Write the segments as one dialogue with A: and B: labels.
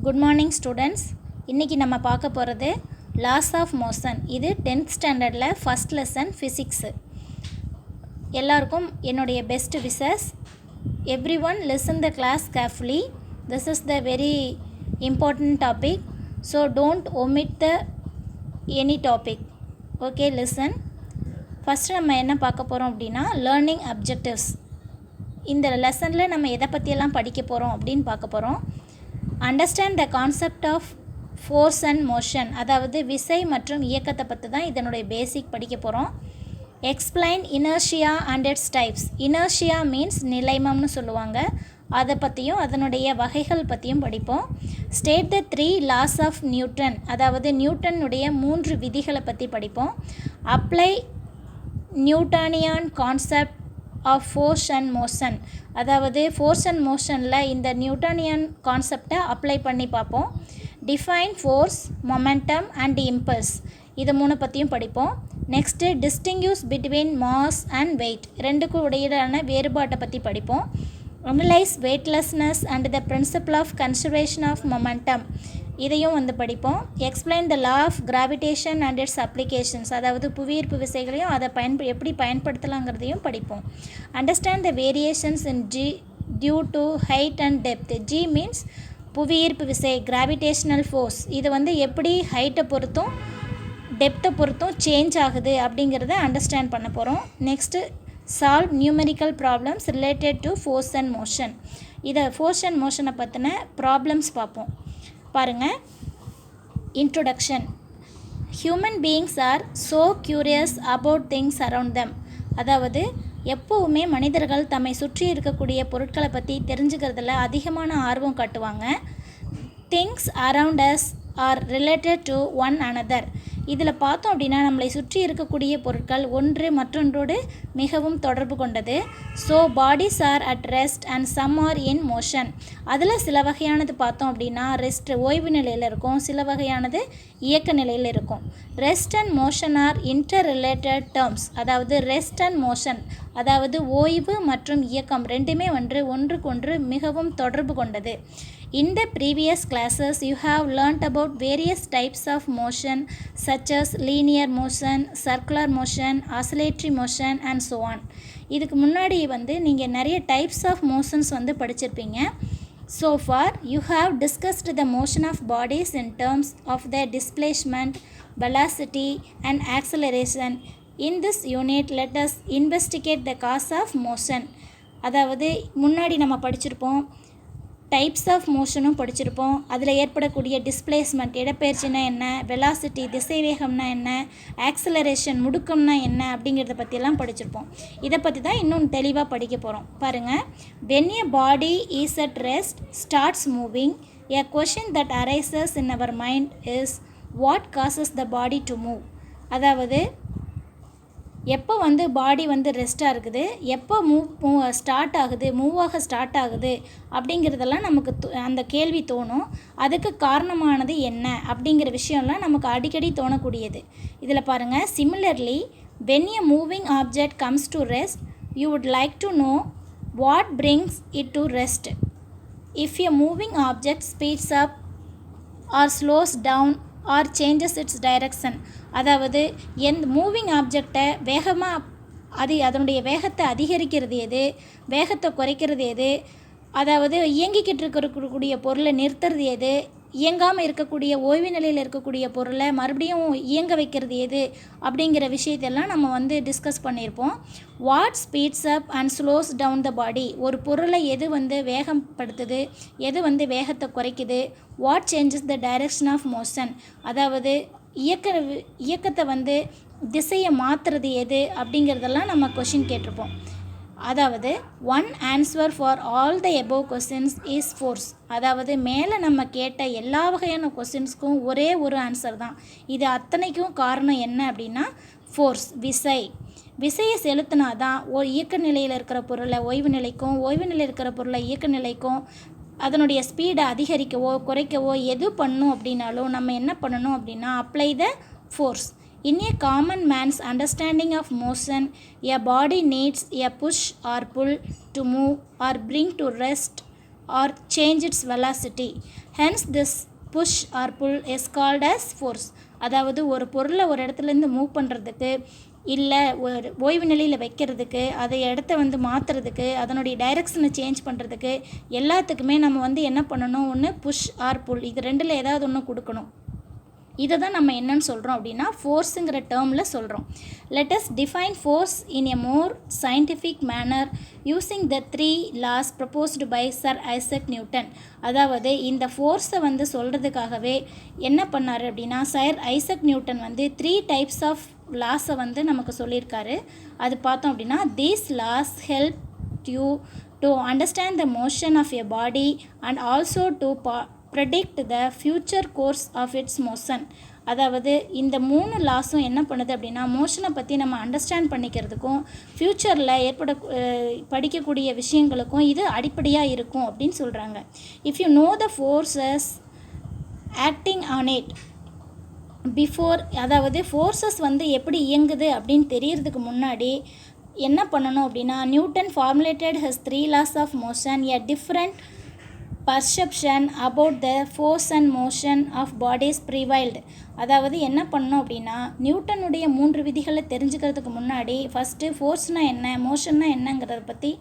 A: Good morning students. இன்றைக்கி நம்ம பார்க்க போகிறது லாஸ் ஆஃப் மோஷன். இது 10th ஸ்டாண்டர்டில் ஃபஸ்ட் லெசன் ஃபிசிக்ஸு. எல்லாருக்கும் என்னுடைய best wishes. Every one listen the class carefully. This is the very important topic. So don't omit the any topic. Okay, listen. First நம்ம என்ன பார்க்க போகிறோம் அப்படின்னா லேர்னிங் அப்ஜெக்டிவ்ஸ். இந்த லெசனில் நம்ம எதை பற்றியெல்லாம் படிக்க போகிறோம் அப்படின்னு பார்க்க போகிறோம். Understand the concept of force and motion, அதாவது விசை மற்றும் இயக்கத்தை பற்றி தான் இதனுடைய பேசிக் படிக்க போகிறோம். Explain inertia and its types. Inertia means நிலைமம்னு சொல்லுவாங்க, அதை பற்றியும் அதனுடைய வகைகள் பற்றியும் படிப்போம். State the 3 laws of Newton, அதாவது நியூட்டனுடைய 3 விதிகளை பற்றி படிப்போம். Apply Newtonian concept of force and motion, அதாவது ஃபோர்ஸ் அண்ட் மோஷனில் இந்த நியூட்டானியன் கான்செப்டை அப்ளை பண்ணி பார்ப்போம். Define force, momentum and impulse, இது 3 பற்றியும் படிப்போம். Next distinguish between mass and weight, ரெண்டுக்கும் இடையிலான வேறுபாட்டை பற்றி படிப்போம். Analyse weightlessness and the principle of conservation of momentum, இதையும் படிப்போம். Explain the law of gravitation and its applications, அதாவது புவியீர்ப்பு விசைகளையும் அதை எப்படி பயன்படுத்தலாங்கிறதையும் படிப்போம். Understand the variations in G due to height and depth. G means புவியீர்ப்பு விசை, கிராவிடேஷனல் ஃபோர்ஸ். இது எப்படி ஹைட்டை பொறுத்தும் டெப்த்தை பொறுத்தும் சேஞ்ச் ஆகுது அப்படிங்கிறத அண்டர்ஸ்டாண்ட் பண்ண போகிறோம். Next solve numerical problems related to force and motion. இதை ஃபோர்ஸ் அண்ட் மோஷனை பற்றின ப்ராப்ளம்ஸ் பார்ப்போம். பாருங்கள். Introduction. Human beings are so curious about things around them, அதாவது எப்போவுமே மனிதர்கள் தம்மை சுற்றி இருக்கக்கூடிய பொருட்களை பற்றி தெரிஞ்சுக்கிறதுல அதிகமான ஆர்வம் காட்டுவாங்க. Things around us are related to one another. இதில் பார்த்தோம் அப்படின்னா நம்மளை சுற்றி இருக்கக்கூடிய பொருட்கள் ஒன்று மற்றொன்றோடு மிகவும் தொடர்பு கொண்டது. So bodies are at rest and some are in motion. அதில் சில வகையானது பார்த்தோம் அப்படின்னா ரெஸ்ட், ஓய்வு நிலையில் இருக்கும், சில வகையானது இயக்க நிலையில் இருக்கும். Rest and motion R inter related terms, அதாவது ரெஸ்ட் அண்ட் மோஷன், அதாவது ஓய்வு மற்றும் இயக்கம் ரெண்டுமே ஒன்றுக்கொன்று மிகவும் தொடர்பு கொண்டது. In the previous classes, you have learnt about various types of motion such as linear motion, circular motion, oscillatory motion and so on. இதுக்கு முன்னாடி நீங்கள் நிறைய types of motions படிச்சிருப்பீங்க. So far, you have discussed the motion of bodies in terms of their displacement, velocity and acceleration. In this unit, let us investigate the cause of motion. அதாவது முன்னாடி நம்ம படிச்சிருப்போம், types of மோஷனும் படிச்சிருப்போம். அதில் ஏற்படக்கூடிய displacement, இடப்பெயர்ச்சினா என்ன, velocity திசைவேகம்னா என்ன, acceleration முடுக்கம்னா என்ன அப்படிங்கிறத பற்றியெல்லாம் படிச்சிருப்போம். இதை பற்றி தான் இன்னும் தெளிவாக படிக்க போகிறோம். பாருங்கள். when a body is at rest starts moving, a question that arises in our mind is what causes the body to move. அதாவது எப்போ பாடி ரெஸ்ட்டாக இருக்குது, எப்போ ஸ்டார்ட் ஆகுது, மூவாக ஸ்டார்ட் ஆகுது அப்படிங்கிறதெல்லாம் நமக்கு அந்த கேள்வி தோணும். அதுக்கு காரணமானது என்ன அப்படிங்கிற விஷயம்லாம் நமக்கு அடிக்கடி தோணக்கூடியது. இதில் பாருங்கள். Similarly when a moving object comes to rest, you would like to know what brings it to rest. If a moving object speeds up or slows down or changes its direction, அதாவது moving ஆப்ஜெக்டை வேகமாக அதனுடைய வேகத்தை அதிகரிக்கிறது எது, வேகத்தை குறைக்கிறது எது, அதாவது இயங்கிக்கிட்டு இருக்கக்கூடிய பொருளை நிறுத்துறது எது, இயங்காமல் இருக்கக்கூடிய ஓய்வு நிலையில் இருக்கக்கூடிய பொருளை மறுபடியும் இயங்க வைக்கிறது எது அப்படிங்கிற விஷயத்தெல்லாம் நம்ம டிஸ்கஸ் பண்ணியிருப்போம். What speeds up and slows down the body, ஒரு பொருளை எது வேகப்படுத்துது, எது வேகத்தை குறைக்குது. What changes the direction of motion, அதாவது இயக்கத்தை திசையை மாற்றுறது எது அப்படிங்கிறதெல்லாம் நம்ம கொஷின் கேட்டிருப்போம். அதாவது one answer for all the above questions is force, அதாவது மேலே நம்ம கேட்ட எல்லா வகையான கொஸ்டின்ஸ்க்கும் ஒரே ஒரு ஆன்சர் தான். இது அத்தனைக்கும் காரணம் என்ன அப்படின்னா ஃபோர்ஸ், விசை. விசையை செலுத்தினா தான் இயக்க நிலையில் இருக்கிற பொருளை ஓய்வு நிலைக்கும், ஓய்வு நிலையில் இருக்கிற பொருளை இயக்க நிலைக்கும், அதனுடைய ஸ்பீடை அதிகரிக்கவோ குறைக்கவோ எது பண்ணும் அப்படின்னாலும் நம்ம என்ன பண்ணணும் அப்படின்னா apply the force. In a common man's understanding of motion, a body needs a push or pull to move or bring to rest or change its velocity. Hence this push or pull is called as force. அதாவது ஒரு பொருளை ஒரு இடத்துலேருந்து move பண்ணுறதுக்கு இல்லை ஒரு ஓய்வு நிலையில் வைக்கிறதுக்கு அதை இடத்த மாற்றுறதுக்கு அதனுடைய டைரெக்ஷனை சேஞ்ச் பண்ணுறதுக்கு எல்லாத்துக்குமே நம்ம என்ன பண்ணணும், ஒன்று புஷ் ஆர் புல், இது ரெண்டில் ஏதாவது ஒன்று கொடுக்கணும். இதை தான் நம்ம என்னன்னு சொல்கிறோம் அப்படின்னா ஃபோர்ஸுங்கிற டேர்மில் சொல்கிறோம். Let us define force in a more scientific manner using the 3 laws proposed by Sir Isaac Newton. அதாவது இந்த ஃபோர்ஸை சொல்கிறதுக்காகவே என்ன பண்ணார் அப்படின்னா Sir Isaac Newton 3 types of லாஸை நமக்கு சொல்லியிருக்காரு. அது பார்த்தோம் அப்படின்னா these laws help you to understand the motion of a body and also to predict the future course of its motion. அதாவது இந்த 3 லாஸும் என்ன பண்ணுது அப்படின்னா மோஷனை பற்றி நம்ம அண்டர்ஸ்டாண்ட் பண்ணிக்கிறதுக்கும் ஃப்யூச்சரில் படிக்கக்கூடிய விஷயங்களுக்கும் இது அடிப்படையாக இருக்கும் அப்படின்னு சொல்கிறாங்க. If you know the forces acting on it before, அதாவது ஃபோர்ஸஸ் எப்படி இயங்குது அப்படின்னு தெரியறதுக்கு முன்னாடி என்ன பண்ணணும் அப்படின்னா Newton formulated his 3 laws of motion, a different perception about the force and motion of bodies prevailed. அதாவது என்ன பண்ணோம் அப்படின்னா நியூட்டனுடைய 3 விதிகளை தெரிஞ்சுக்கிறதுக்கு முன்னாடி ஃபஸ்ட்டு ஃபோர்ஸ்னால் என்ன, மோஷன்னா என்னங்கிறத பற்றி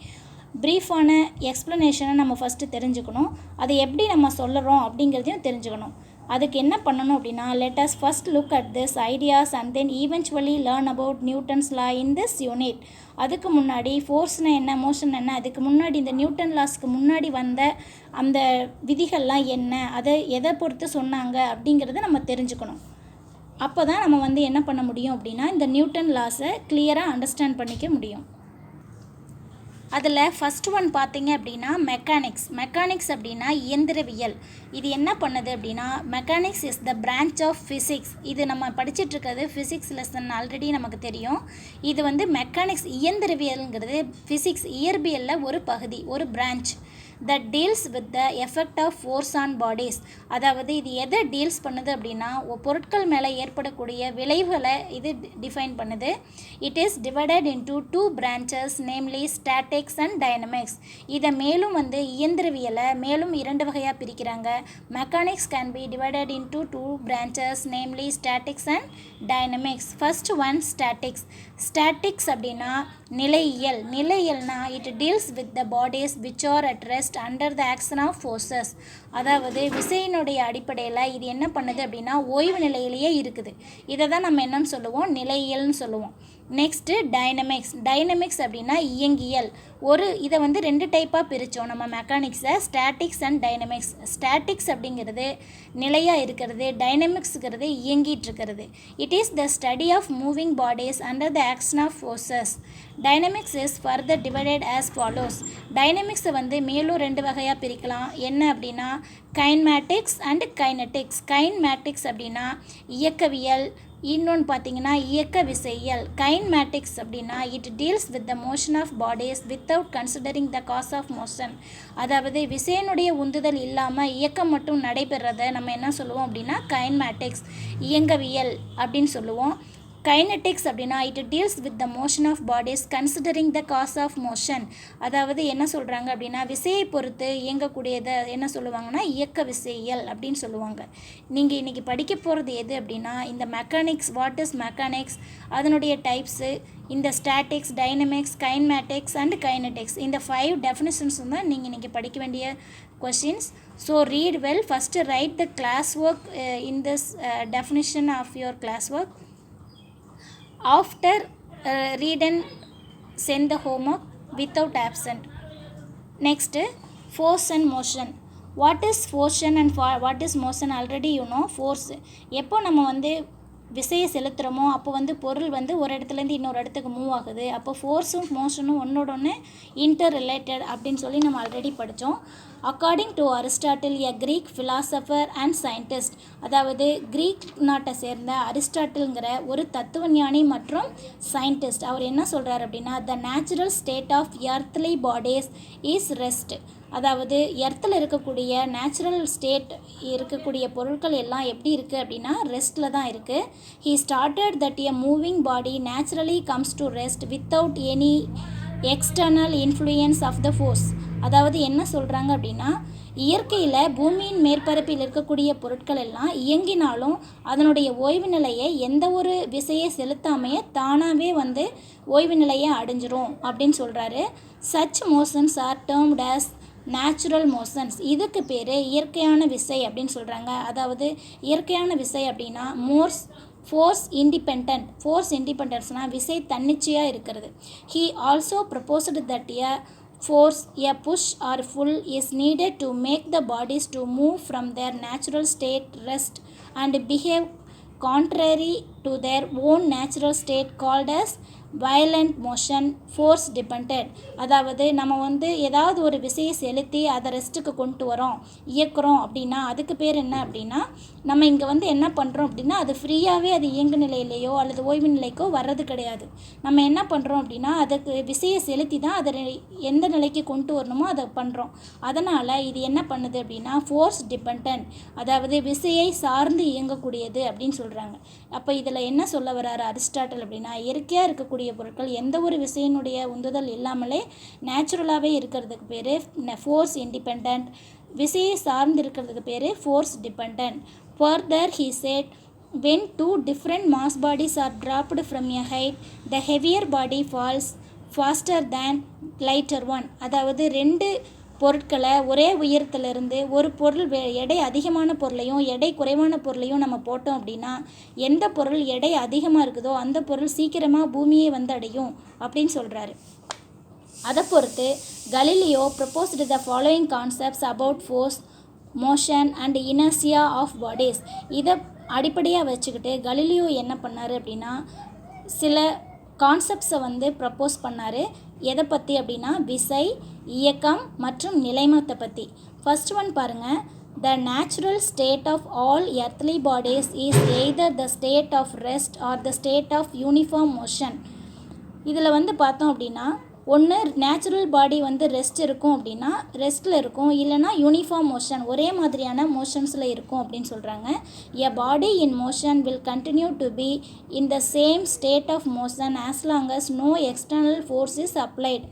A: ப்ரீஃபான எக்ஸ்ப்ளனேஷனை நம்ம ஃபஸ்ட்டு தெரிஞ்சுக்கணும். அதை எப்படி நம்ம சொல்லுறோம் அப்படிங்கிறதையும் தெரிஞ்சுக்கணும். அதுக்கு என்ன பண்ணணும் அப்படின்னா let us first look at this ideas and then eventually learn about Newton's law in this unit. அதுக்கு முன்னாடி ஃபோர்ஸ்னா என்ன, மோஷன் என்ன, அதுக்கு முன்னாடி இந்த நியூட்டன் லாஸ்க்கு முன்னாடி வந்த அந்த விதிகள்லாம் என்ன, அதை எதை பொறுத்து சொன்னாங்க அப்படிங்கிறத நம்ம தெரிஞ்சுக்கணும். அப்போ தான் நம்ம என்ன பண்ண முடியும் அப்படின்னா இந்த நியூட்டன் லாஸை கிளியராக அண்டர்ஸ்டாண்ட் பண்ணிக்க முடியும். அதில் ஃபஸ்ட் ஒன் பார்த்தீங்க அப்படின்னா மெக்கானிக்ஸ் அப்படின்னா இயந்திரவியல். இது என்ன பண்ணுது அப்படின்னா mechanics is the branch of physics. இது நம்ம படிச்சுட்ருக்கிறது ஃபிசிக்ஸ் லெசன் ஆல்ரெடி நமக்கு தெரியும். இது மெக்கானிக்ஸ் இயந்திரவியல்ங்கிறது ஃபிசிக்ஸ் இயற்பியலில் ஒரு பகுதி, ஒரு branch that deals with the effect of force on bodies. அதாவது இது எதை டீல்ஸ் பண்ணுது அப்படின்னா பொருட்கள் மேலே ஏற்படக்கூடிய விளைவுகளை இது டிஃபைன் பண்ணுது. It is divided into 2 branches, namely statics and dynamics. இதை மேலும் இயந்திரவியலை மேலும் 2 வகையாக பிரிக்கிறாங்க. Mechanics can be divided into 2 branches, namely statics and dynamics. First one statics அப்படின்னா நிலையியல்னா it deals with the bodies which are at rest under the action of forces. அதாவது விசையினுடைய அடிப்படையில் இது என்ன பண்ணுது அப்படின்னா ஓய்வு நிலையிலேயே இருக்குது. இதை தான் நம்ம என்னன்னு சொல்லுவோம், நிலையியல்னு சொல்லுவோம். நெக்ஸ்ட்டு டைனமிக்ஸ் அப்படின்னா இயங்கியல். இதை 2 டைப்பாக பிரித்தோம் நம்ம மெக்கானிக்ஸை, ஸ்டாட்டிக்ஸ் அண்ட் டைனமிக்ஸ். ஸ்டாட்டிக்ஸ் அப்படிங்கிறது நிலையாக இருக்கிறது, டைனமிக்ஸுங்கிறது இயங்கிட்டு இருக்கிறது. It is the study of moving bodies under the action of forces. Dynamics is further divided as follows. டைனமிக்ஸை மேலும் 2 வகையாக பிரிக்கலாம். என்ன அப்படின்னா கைன்மேட்டிக்ஸ் அண்ட் கைனட்டிக்ஸ். கைன்மேட்டிக்ஸ் அப்படின்னா இயக்கவியல், இன்னொன்று பார்த்தீங்கன்னா இயக்க விசையியல். கைன்மேட்டிக்ஸ் அப்படின்னா it deals with the motion of bodies without considering the cause of motion. அதாவது விசையினுடைய உந்துதல் இல்லாமல் இயக்கம் மட்டும் நடைபெறதை நம்ம என்ன சொல்லுவோம் அப்படின்னா கைன்மேட்டிக்ஸ், இயங்கவியல் அப்படின்னு சொல்லுவோம். கைனட்டிக்ஸ் அப்படின்னா it deals with the motion of bodies considering the cause of motion. அதாவது என்ன சொல்கிறாங்க அப்படின்னா விசையை பொறுத்து இயங்கக்கூடியதை என்ன சொல்லுவாங்கன்னா இயக்க விசையியல் அப்படின்னு சொல்லுவாங்க. நீங்கள் இன்றைக்கி படிக்க போகிறது எது அப்படின்னா இந்த மெக்கானிக்ஸ், வாட் இஸ் மெக்கானிக்ஸ், அதனுடைய டைப்ஸு, இந்த ஸ்டாட்டிக்ஸ், டைனமிக்ஸ், கைன்மேட்டிக்ஸ் அண்ட் கைனட்டிக்ஸ், இந்த 5 டெஃபினிஷன்ஸும் தான் நீங்கள் இன்றைக்கி படிக்க வேண்டிய questions. So read well. First write the classwork in this definition of your classwork. After read and send the homework without absent. Next, force and motion. What is force and what is motion? Already you know. Force எப்போ நம்ம விசையை செலுத்துகிறோமோ அப்போ பொருள் ஒரு இடத்துலேருந்து இன்னொரு இடத்துக்கு move ஆகுது. அப்போ ஃபோர்ஸும் மோஷனும் ஒன்னோட ஒன்று இன்டர் ரிலேட்டட் அப்படின்னு சொல்லி நம்ம ஆல்ரெடி படித்தோம். According to Aristotle, a Greek philosopher and scientist. அதாவது கிரீக் நாட்டை சேர்ந்த அரிஸ்டாட்டில்ங்கிற ஒரு தத்துவஞானி மற்றும் சயின்டிஸ்ட். அவர் என்ன சொல்கிறார் அப்படின்னா the natural state of earthly bodies is rest. அதாவது எர்த்தில் இருக்கக்கூடிய நேச்சுரல் ஸ்டேட் இருக்கக்கூடிய பொருட்கள் எல்லாம் எப்படி இருக்குது அப்படின்னா ரெஸ்ட்டில் தான் இருக்குது. He started that a moving body naturally comes to rest without any external influence of the force. அதாவது என்ன சொல்கிறாங்க அப்படின்னா, இயற்கையில் பூமியின் மேற்பரப்பில் இருக்கக்கூடிய பொருட்கள் எல்லாம் இயங்கினாலும் அதனுடைய ஓய்வு நிலையை எந்த ஒரு விசையை செலுத்தாமையே தானாகவே வந்து ஓய்வு நிலையை அடைஞ்சிரும் அப்படின்னு சொல்கிறாரு. Such motions are termed as natural motions. இதுக்கு பேர் இயற்கையான விசை அப்படின்னு சொல்கிறாங்க. அதாவது இயற்கையான விசை அப்படின்னா ஃபோர்ஸ் இண்டிபெண்டன்ஸ்னால் விசை தன்னிச்சையாக இருக்கிறது. He also proposed that a push or pull is needed to make the bodies to move from their natural state, rest and behave contrary to their own natural state called as violent motion, force dependent. அதாவது நம்ம வந்து ஏதாவது ஒரு விசையை செலுத்தி அதை ரெஸ்ட்டுக்கு கொண்டு வரோம், இயக்குறோம் அப்படின்னா அதுக்கு பேர் என்ன அப்படின்னா, நம்ம இங்கே வந்து என்ன பண்ணுறோம் அப்படின்னா அது ஃப்ரீயாகவே அது இயங்கு நிலையிலையோ அல்லது ஓய்வு நிலைக்கோ வர்றது கிடையாது. நம்ம என்ன பண்ணுறோம் அப்படின்னா அதுக்கு விசையை செலுத்தி தான் அதை எந்த நிலைக்கு கொண்டு வரணுமோ அதை பண்ணுறோம். அதனால் இது என்ன பண்ணுது அப்படின்னா ஃபோர்ஸ் டிபெண்டன்ட், அதாவது விசையை சார்ந்து இயங்கக்கூடியது அப்படின்னு சொல்கிறாங்க. அப்போ இதில் என்ன சொல்ல வர்றாரு அரிஸ்டாட்டில் அப்படின்னா, இயற்கையாக இருக்கக்கூடிய பொருட்கள் எந்த ஒரு விசையினுடைய உந்துதல் இல்லாமலே நேச்சுரலாகவே இருக்கிறதுக்கு பேர் ஃபோர்ஸ் இண்டிபெண்ட், விசையை சார்ந்து இருக்கிறதுக்கு பேர் force depend. Further he said, when two different mass bodies are dropped from a height, the heavier body falls faster than lighter one. அதாவது ரெண்டு பொருட்களை ஒரே உயரத்திலிருந்து ஒரு பொருள் எடை அதிகமான பொருளையும் எடை குறைவான பொருளையும் நம்ம போட்டோம் அப்படின்னா எந்த பொருள் எடை அதிகமாக இருக்குதோ அந்த பொருள் சீக்கிரமாக பூமியை வந்து அடையும் அப்படின்னு சொல்கிறாரு. அதை பொறுத்து Galileo proposed the following concepts about force, motion and inertia of bodies. இதை அடிப்படையாக வச்சுக்கிட்டு கலீலியோ என்ன பண்ணார் அப்படின்னா சில கான்செப்ட்ஸை வந்து ப்ரப்போஸ் பண்ணார். எதை பற்றி அப்படின்னா விசை, இயக்கம் மற்றும் நிலைமத்தை பற்றி. ஃபர்ஸ்ட் ஒன் பாருங்கள். The natural state of all earthly bodies is either the state of rest or the state of uniform motion. இதில் வந்து பார்த்தோம் அப்படின்னா ஒன்று நேச்சுரல் பாடி வந்து ரெஸ்ட் இருக்கும் அப்படின்னா ரெஸ்ட்டில் இருக்கும், இல்லைனா யூனிஃபார்ம் மோஷன் ஒரே மாதிரியான மோஷன்ஸில் இருக்கும் அப்படின்னு சொல்கிறாங்க. A body in motion will continue to be in the same state of motion as long as no external force is applied.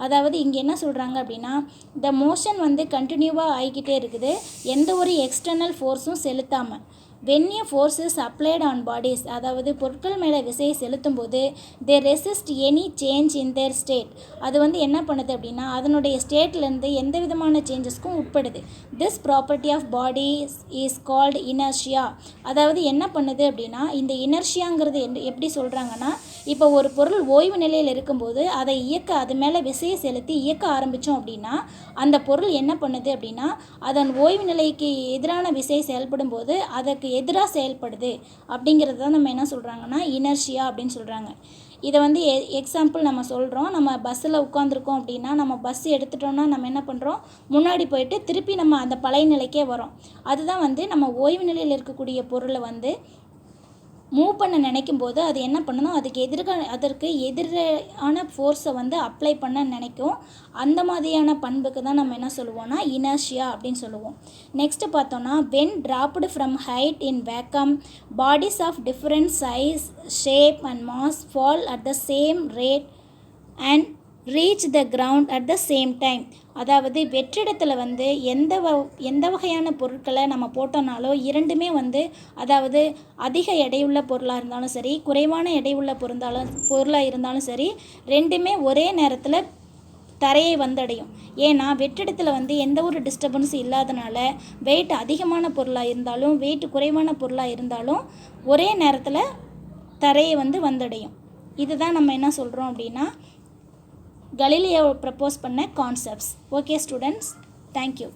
A: அதாவது இங்கே என்ன சொல்கிறாங்க அப்படின்னா இந்த மோஷன் வந்து கண்டினியூவாக ஆகிக்கிட்டே இருக்குது எந்த ஒரு எக்ஸ்டர்னல் ஃபோர்ஸும் செலுத்தாமல். when a force is applied on bodies, அதாவது பொருட்கள் மேலே விசையை செலுத்தும் போது they resist any change in their state. அது வந்து என்ன பண்ணுது அப்படின்னா அதனுடைய ஸ்டேட்லேருந்து எந்த விதமான சேஞ்சஸ்க்கும் உட்படுது. this property of bodies is called inertia. அதாவது என்ன பண்ணுது அப்படின்னா இந்த இனர்ஷியாங்கிறது எப்படி சொல்கிறாங்கன்னா, இப்போ ஒரு பொருள் ஓய்வு நிலையில் இருக்கும்போது அதை இயக்க அது மேலே விசையை செலுத்தி இயக்க ஆரம்பித்தோம் அப்படின்னா அந்த பொருள் என்ன பண்ணுது அப்படின்னா அதன் ஓய்வு நிலைக்கு எதிரான விசை செயல்படும் போது அதற்கு எதிராக செயல்படுது. அப்படிங்கிறது தான் நம்ம என்ன சொல்கிறாங்கன்னா இனர்ஷியா அப்படின்னு சொல்கிறாங்க. இதை வந்து எக்ஸாம்பிள் நம்ம சொல்கிறோம். நம்ம பஸ்ஸில் உட்காந்துருக்கோம் அப்படின்னா நம்ம பஸ் எடுத்துட்டோம்னா நம்ம என்ன பண்ணுறோம், முன்னாடி போயிட்டு திருப்பி நம்ம அந்த பழைய நிலைக்கே வரோம். அதுதான் வந்து நம்ம ஓய்வு நிலையில் இருக்கக்கூடிய பொருளை வந்து மூவ் பண்ண நினைக்கும் போது அது என்ன பண்ணணும், அதற்கு எதிரான ஃபோர்ஸை வந்து அப்ளை பண்ண நினைக்கும். அந்த மாதிரியான பண்புக்கு தான் நம்ம என்ன சொல்லுவோம்னா இனர்ஷியா அப்படின்னு சொல்லுவோம். நெக்ஸ்ட்டு பார்த்தோன்னா when dropped from height in vacuum, bodies of different size, shape and mass fall at the same rate and reach the ground at the same time. அதாவது வெற்றிடத்தில் வந்து எந்த வகையான பொருட்களை நம்ம போட்டோம்னாலோ இரண்டுமே வந்து அதாவது அதிக எடையுள்ள பொருளாக இருந்தாலும் சரி குறைவான எடையுள்ள பொருளாக இருந்தாலும் சரி ரெண்டுமே ஒரே நேரத்தில் தரையை வந்தடையும். ஏன்னா வெற்றிடத்தில் வந்து எந்த ஒரு டிஸ்டர்பன்ஸும் இல்லாதனால வெயிட் அதிகமான பொருளாக இருந்தாலும் வெயிட் குறைவான பொருளாக இருந்தாலும் ஒரே நேரத்தில் தரையை வந்து வந்தடையும். இதுதான் நம்ம என்ன சொல்கிறோம் அப்படின்னா கலீலியோ ப்ரப்போஸ் பண்ண கான்செப்ட்ஸ். Okay students, thank you.